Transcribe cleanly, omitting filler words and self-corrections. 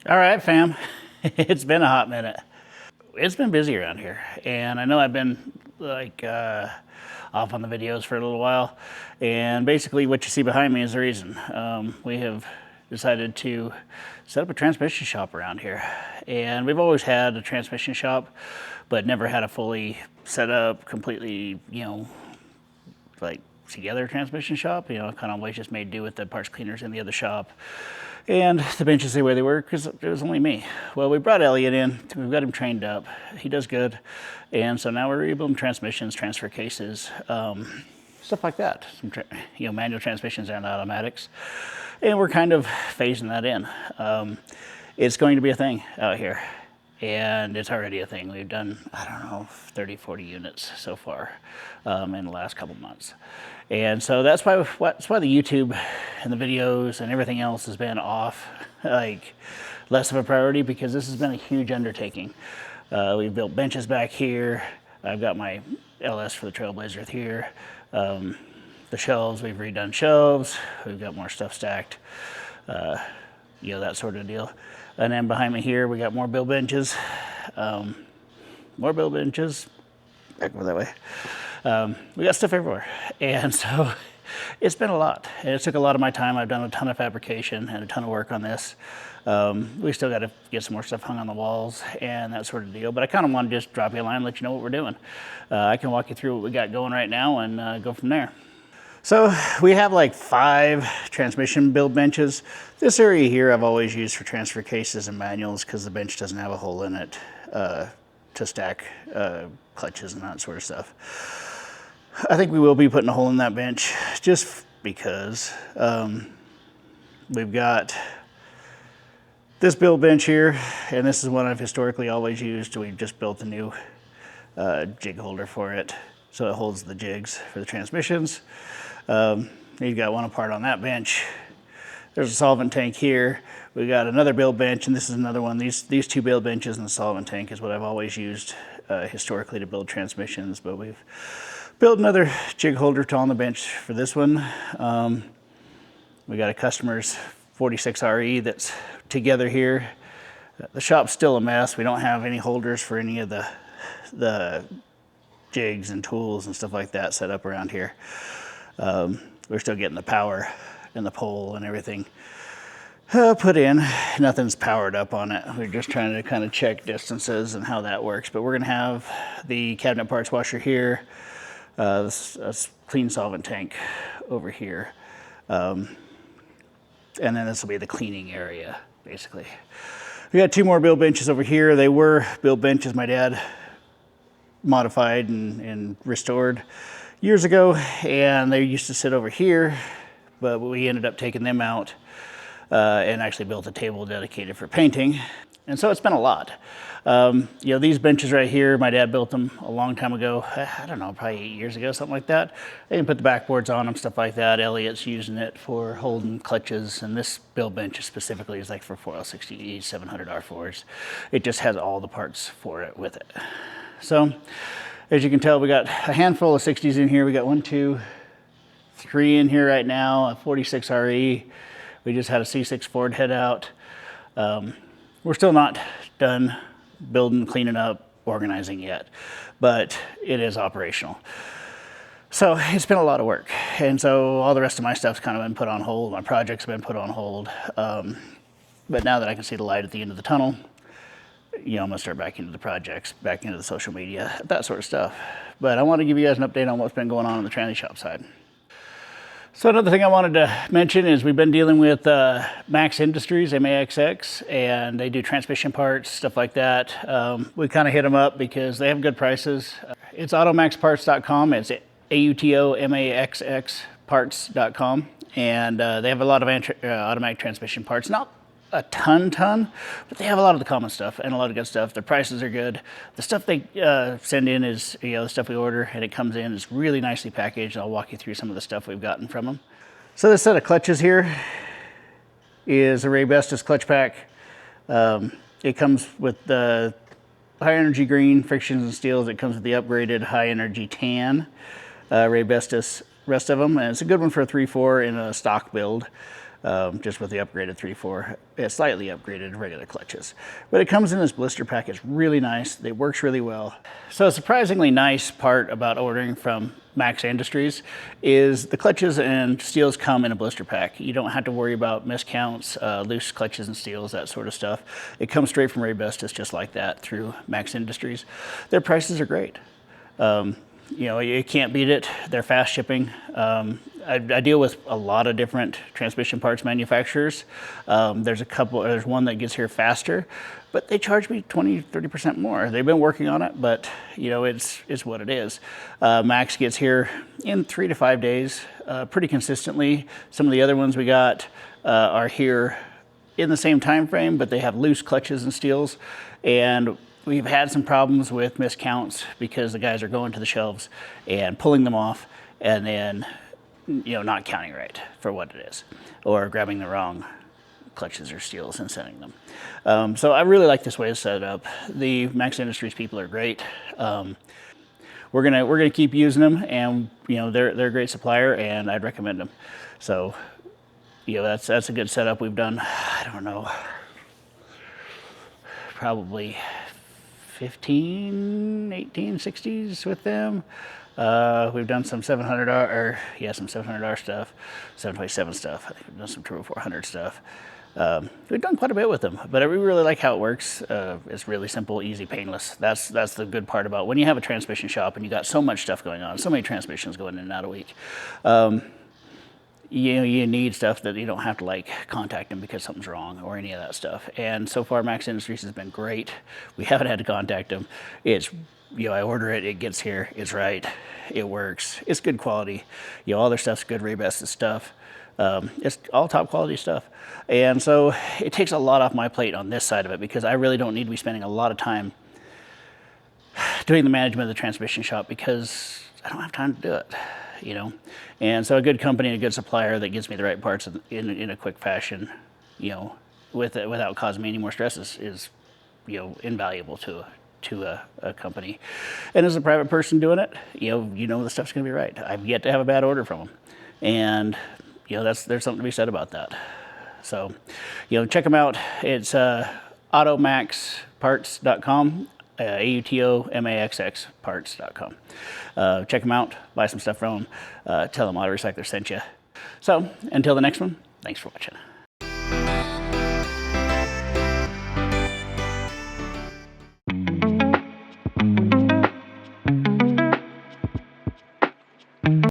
All right, fam. It's been a hot minute. It's been busy around here, and I know I've been like off on the videos for a little while. And basically, what you see behind me is the reason. We have decided to set up a transmission shop around here, and we've always had a transmission shop, but never had a fully set up, completely, like together transmission shop. Kind of always just made do with the parts cleaners in the other shop. And the benches the way they were because it was only me. Well, we brought Elliot in. We've got him trained up. He does good. And so now we're rebuilding transmissions, transfer cases, stuff like that. Some manual transmissions and automatics. And we're kind of phasing that in. It's going to be a thing out here. And it's already a thing. We've done, I don't know, 30, 40 units so far in the last couple months. And so that's why the YouTube and the videos and everything else has been off, like less of a priority, because this has been a huge undertaking. We've built benches back here. I've got my LS for the Trailblazer here. The shelves, we've redone shelves. We've got more stuff stacked, that sort of deal. And then behind me here, we got more build benches. More build benches. Back over that way. We got stuff everywhere. And so it's been a lot. And it took a lot of my time. I've done a ton of fabrication and a ton of work on this. We still got to get some more stuff hung on the walls and that sort of deal. But I kind of want to just drop you a line and let you know what we're doing. I can walk you through what we got going right now and go from there. So we have like 5 transmission build benches. This area here I've always used for transfer cases and manuals because the bench doesn't have a hole in it to stack clutches and that sort of stuff. I think we will be putting a hole in that bench just because we've got this build bench here, and this is one I've historically always used. We've just built a new jig holder for it, so it holds the jigs for the transmissions. You've got one apart on that bench. There's a solvent tank here. We got another build bench, and this is another one. These 2 build benches and the solvent tank is what I've always used historically to build transmissions, but we've built another jig holder on the bench for this one. We got a customer's 46RE that's together here. The shop's still a mess. We don't have any holders for any of the jigs and tools and stuff like that set up around here. We're still getting the power and the pole and everything put in. Nothing's powered up on it. We're just trying to kind of check distances and how that works. But we're gonna have the cabinet parts washer here, this clean solvent tank over here. And then this will be the cleaning area, basically. We got 2 more build benches over here. They were build benches my dad modified and restored years ago, and they used to sit over here, but we ended up taking them out and actually built a table dedicated for painting. And so it's been a lot. These benches right here, my dad built them a long time ago. I don't know, probably 8 years ago, something like that. They can put the backboards on them, stuff like that. Elliot's using it for holding clutches, and this build bench specifically is like for 4L60 700 R4s. It just has all the parts for it with it. So, as you can tell, we got a handful of 60s in here. We got 1, 2, 3 in here right now, a 46RE. We just had a C6 Ford head out. We're still not done building, cleaning up, organizing yet, but it is operational. So it's been a lot of work. And so all the rest of my stuff's kind of been put on hold. My projects have been put on hold. But now that I can see the light at the end of the tunnel, I'm gonna start back into the projects, back into the social media, that sort of stuff. But I want to give you guys an update on what's been going on the tranny shop side. So another thing I wanted to mention is we've been dealing with Maxx Industries, MAXX, and they do transmission parts, stuff like that. We kind of hit them up because they have good prices. It's automaxxparts.com. It's AUTOMAXX parts.com. And they have a lot of automatic transmission parts. Not a ton, but they have a lot of the common stuff and a lot of good stuff. Their prices are good. The stuff they send in is, the stuff we order, and it comes in is really nicely packaged. I'll walk you through some of the stuff we've gotten from them. So this set of clutches here is a Raybestos clutch pack. It comes with the high energy green frictions and steels. It comes with the upgraded high energy tan Raybestos rest of them, and it's a good one for a 3.4 in a stock build. just with the upgraded 3/4, slightly upgraded regular clutches. But it comes in this blister pack. It's really nice. It works really well. So a surprisingly nice part about ordering from Maxx Industries is the clutches and steels come in a blister pack. You don't have to worry about miscounts, loose clutches and steels, that sort of stuff. It comes straight from Raybestos just like that through Maxx Industries. Their prices are great. You know, you can't beat it. They're fast shipping. I deal with a lot of different transmission parts manufacturers. There's one that gets here faster, but they charge me 20–30% more. They've been working on it, but you know, it's what it is. Maxx gets here in 3 to 5 days, pretty consistently. Some of the other ones we got are here in the same time frame, but they have loose clutches and steels, and we've had some problems with miscounts because the guys are going to the shelves and pulling them off and then, you know, not counting right for what it is, or grabbing the wrong clutches or steels and sending them. So I really like this way it's set up. The Maxx Industries people are great. We're gonna keep using them, and you know, they're a great supplier, and I'd recommend them. So, you know, that's a good setup. We've done, I don't know, probably 15, 18, 60s with them. We've done some 700R, some 700R stuff, 727 stuff. I think we've done some Turbo 400 stuff. We've done quite a bit with them, but we really like how it works. It's really simple, easy, painless. That's the good part about when you have a transmission shop and you got so much stuff going on, so many transmissions going in and out a week. You need stuff that you don't have to like contact them because something's wrong or any of that stuff. And so far, Maxx Industries has been great. We haven't had to contact them. It's, you know, I order it, it gets here, it's right, it works, it's good quality. You know, all their stuff's good Raybestos stuff. It's all top quality stuff. And so it takes a lot off my plate on this side of it because I really don't need to be spending a lot of time doing the management of the transmission shop because I don't have time to do it. You know, and so a good company and a good supplier that gives me the right parts in a quick fashion, you know, without causing me any more stress is you know, invaluable to a company. And as a private person doing it, you know the stuff's gonna be right. I've yet to have a bad order from them, and you know, there's something to be said about that. So, you know, check them out. It's automaxxparts.com. AUTOMAXX parts.com. Check them out, buy some stuff from them, tell them Auto Recycler sent you. So until the next one, thanks for watching.